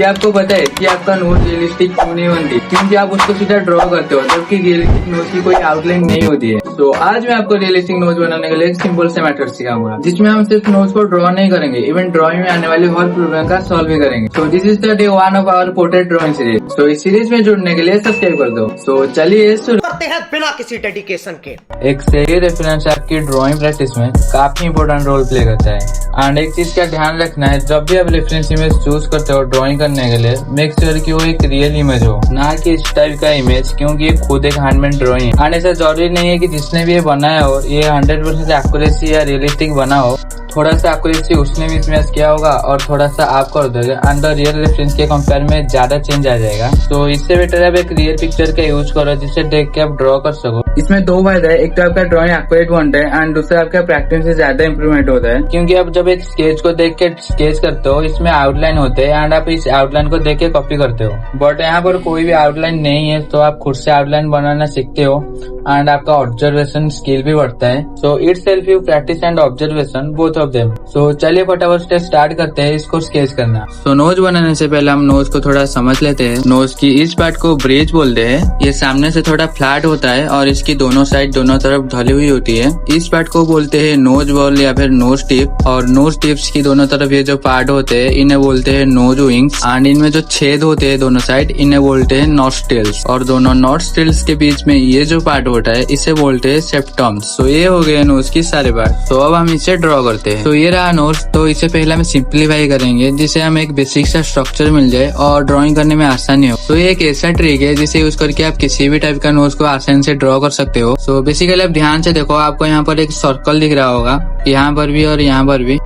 क्या आपको पता है कि आपका नोज रियलिस्टिक क्यों नहीं बनती? क्योंकि आप उसको सीधा ड्रॉ करते हो, जबकि रियलिस्टिक नोज की कोई आउटलाइन नहीं होती है। तो आज मैं आपको रियलिस्टिक नोज बनाने के लिए एक सिंपल से मेथड सिखाऊंगा, जिसमें हम सिर्फ नोज को ड्रॉ नहीं करेंगे, इवन ड्रॉइंग में आने वाली हर प्रॉब्लम का सॉल्व भी करेंगे। तो this is the day 1 of our portrait drawing series. तो इस सीरीज में जुड़ने के लिए सब्सक्राइब कर दो। तो चलिए शुरू करते हैं बिना किसी डेडिकेशन के। एक सही रेफरेंस आपकी ड्राइंग प्रैक्टिस में काफी इंपॉर्टेंट रोल प्ले करता है। एंड एक चीज का ध्यान रखना है, जब भी आप रेफरेंस इमेज चूज करते हो ड्राइंग करने के लिए, मेक श्योर कि वो एक रियल इमेज हो, ना कि इस टाइप का इमेज, क्योंकि ये खुद एक हैंडमेड ड्राइंग है। एंड ऐसा जरूरी नहीं है कि जिसने भी ये बनाया हो ये 100% एक्यूरेसी या रियलिस्टिक बना हो। थोड़ा सा एक्यूरेसी उसने भी इसमें किया होगा और थोड़ा सा आप कर दोगे, एंड द रियल रेफरेंस के कंपेयर में ज्यादा चेंज आ जाएगा। तो इससे बेटर आप एक रियल पिक्चर का यूज करो, जिससे देख के आप ड्रॉ कर सको। इसमें दो फायदा है, एक तो आपका ड्राइंग एक्यूरेट बनता है एंड दूसरा आपका प्रैक्टिस से ज्यादा इंप्रूवमेंट होता है। क्योंकि आप जब एक स्केच को देख के स्केच करते हो, इसमें आउटलाइन होते हैं एंड आप इस आउटलाइन को देख के कॉपी करते हो। बट यहाँ पर कोई भी आउटलाइन नहीं है, तो आप खुद से आउटलाइन बनाना सीखते हो एंड आपका ऑब्जर्वेशन स्किल भी बढ़ता है। So it's self you practice and observation both of them. So चलिए फटाफट से स्टार्ट करते हैं इसको स्केच करना। सो नोज बनाने से पहले हम नोज को थोड़ा समझ लेते हैं। नोज की इस पार्ट को ब्रिज बोलते हैं। ये सामने से थोड़ा फ्लैट होता है और इसकी दोनों साइड दोनों तरफ ढली हुई होती है। इस पार्ट को बोलते हैं नोज बॉल या फिर नोज टिप। और नोज टिप्स की दोनों तरफ ये जो पार्ट होते हैं इन्हें बोलते हैं नोज विंग्स। एंड इनमें जो छेद होते हैं दोनों साइड, इन्हें बोलते हैं नॉस्ट्रिल्स। और दोनों नॉस्ट्रिल्स के बीच में ये जो पार्ट होता है इसे बोलते हैं सेप्टम्स। तो ये हो गए नोज की सारे पार्ट। तो अब हम इसे ड्रॉ करते हैं। तो ये रहा नोज। तो इसे पहले हम सिंप्लीफाई करेंगे, जिससे हमें एक बेसिक सा स्ट्रक्चर मिल जाए और ड्राइंग करने में आसानी हो। तो ये एक ऐसा ट्रिक है जिसे यूज करके आप किसी भी टाइप का नोज को आसानी से ड्रॉ कर सकते हो। सो बेसिकली आप ध्यान से देखो, आपको यहाँ पर एक सर्कल दिख रहा होगा, यहाँ पर भी और यहाँ पर भी,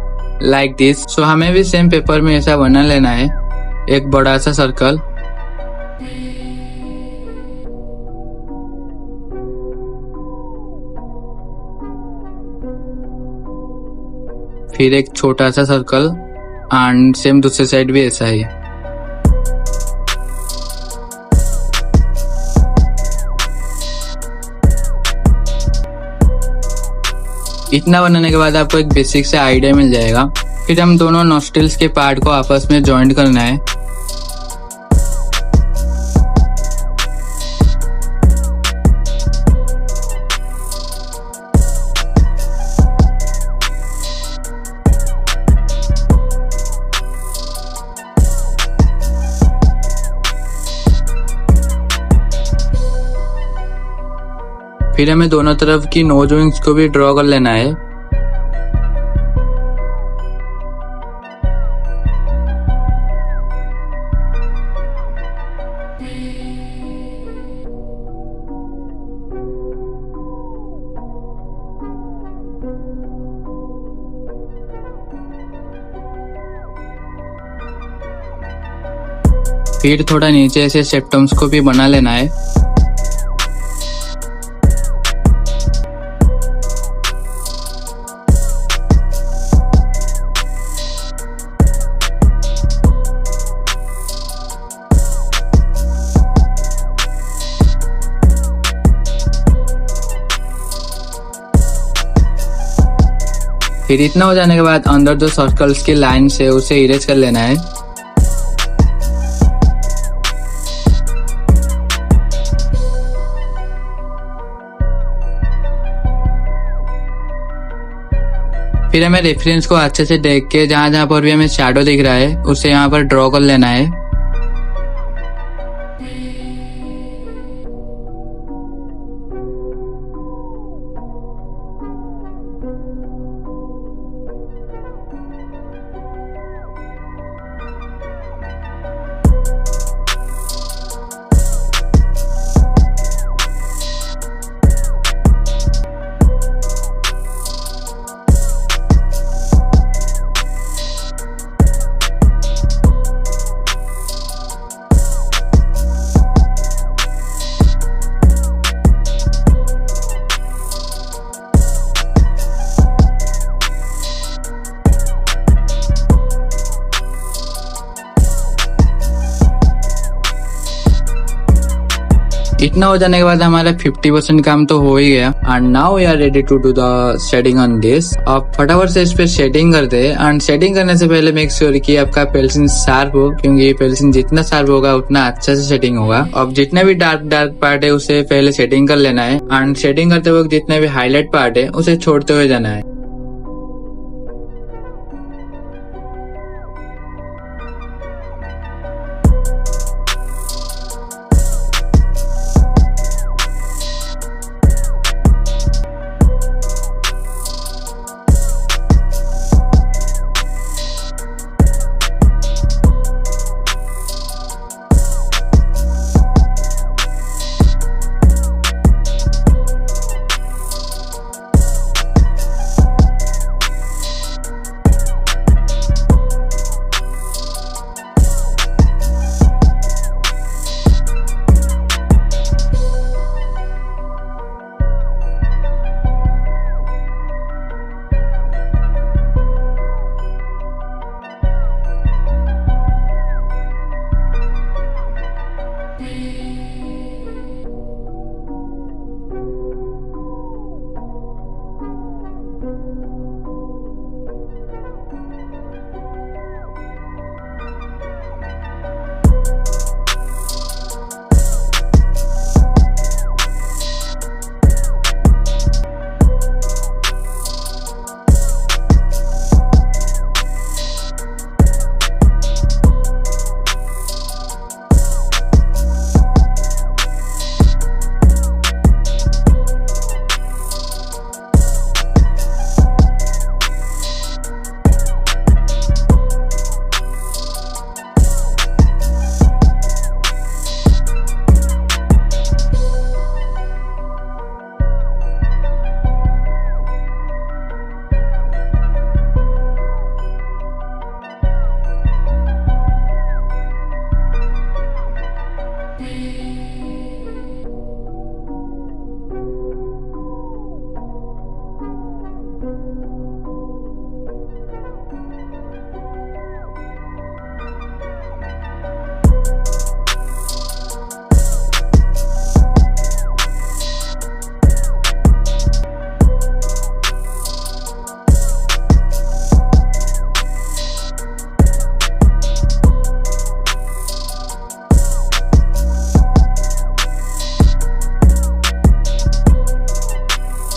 लाइक दिस। सो हमें भी सेम पेपर में ऐसा बना लेना है, एक बड़ा सा सर्कल। फिर एक छोटा सा सर्कल एंड सेम दूसरे साइड भी ऐसा ही। इतना बनाने के बाद आपको एक बेसिक से आइडिया मिल जाएगा। फिर हम दोनों नॉस्ट्रिल्स के पार्ट को आपस में जॉइंट करना है। फिर हमें दोनों तरफ की नोज विंग्स को भी ड्रॉ कर लेना है। फिर थोड़ा नीचे से सेप्टम्स को भी बना लेना है। फिर इतना हो जाने के बाद अंदर जो सर्कल्स की लाइन है उसे इरेज कर लेना है। फिर हमें रेफरेंस को अच्छे से देख के जहाँ जहाँ पर भी हमें शैडो दिख रहा है उसे यहाँ पर ड्रॉ कर लेना है। इतना हो जाने के बाद हमारा 50% काम तो हो ही गया and now we are ready to do the shading on this. आप फटाफट से इस पे शेडिंग कर दे एंड शेडिंग करने से पहले मेक श्योर कि आपका पेंसिल शार्प हो, क्योंकि पेंसिल जितना शार्प होगा उतना अच्छा से शेडिंग होगा। अब जितने भी डार्क पार्ट है उसे पहले शेडिंग कर लेना है एंड शेडिंग करते वक्त जितने भी हाईलाइट पार्ट है उसे छोड़ते हुए जाना है।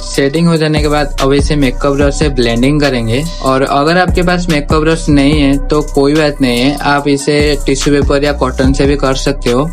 शेडिंग हो जाने के बाद अब इसे मेकअप ब्रश से ब्लेंडिंग करेंगे। और अगर आपके पास मेकअप ब्रश नहीं है तो कोई बात नहीं है, आप इसे टिश्यू पेपर या कॉटन से भी कर सकते हो।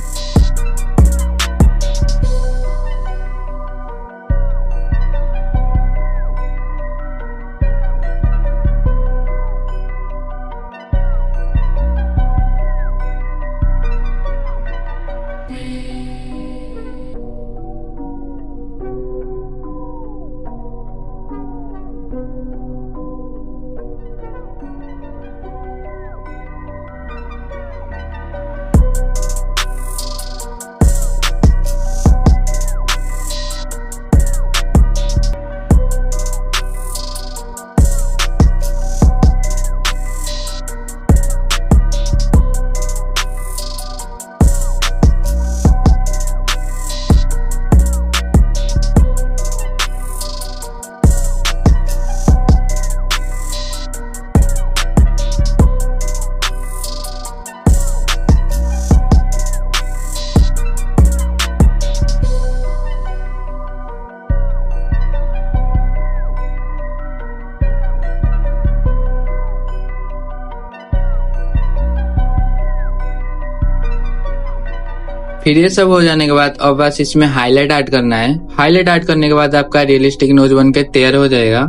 फिर ये सब हो जाने के बाद अब बस इसमें हाईलाइट ऐड करना है। हाईलाइट ऐड करने के बाद आपका रियलिस्टिक नोज बन के तैयार हो जाएगा।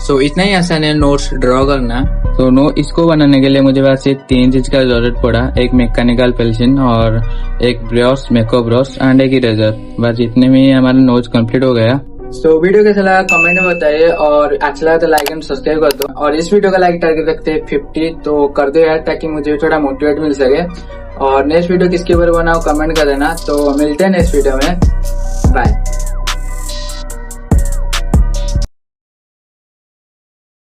सो इतना ही आसान है नोट्स ड्रॉ करना। तो इसको बनाने के लिए मुझे बस ये 3 चीज का जरूरत पड़ा, एक मैकेनिकल पेंसिल और एक ब्रश, मेकअप ब्रश एंड एक इरेजर। बस इतने में ही हमारा नोट्स कंप्लीट हो गया। सो वीडियो कैसा लगा कमेंट में बताइए, और अच्छा लगा तो लाइक एंड सब्सक्राइब कर दो। और इस वीडियो का लाइक टारगेट रखते हैं 50, तो कर दो यार, ताकि मुझे थोड़ा मोटिवेट मिल सके। और नेक्स्ट वीडियो किसके ऊपर बनाओ कमेंट कर देना। तो मिलते हैं नेक्स्ट वीडियो में, बाय।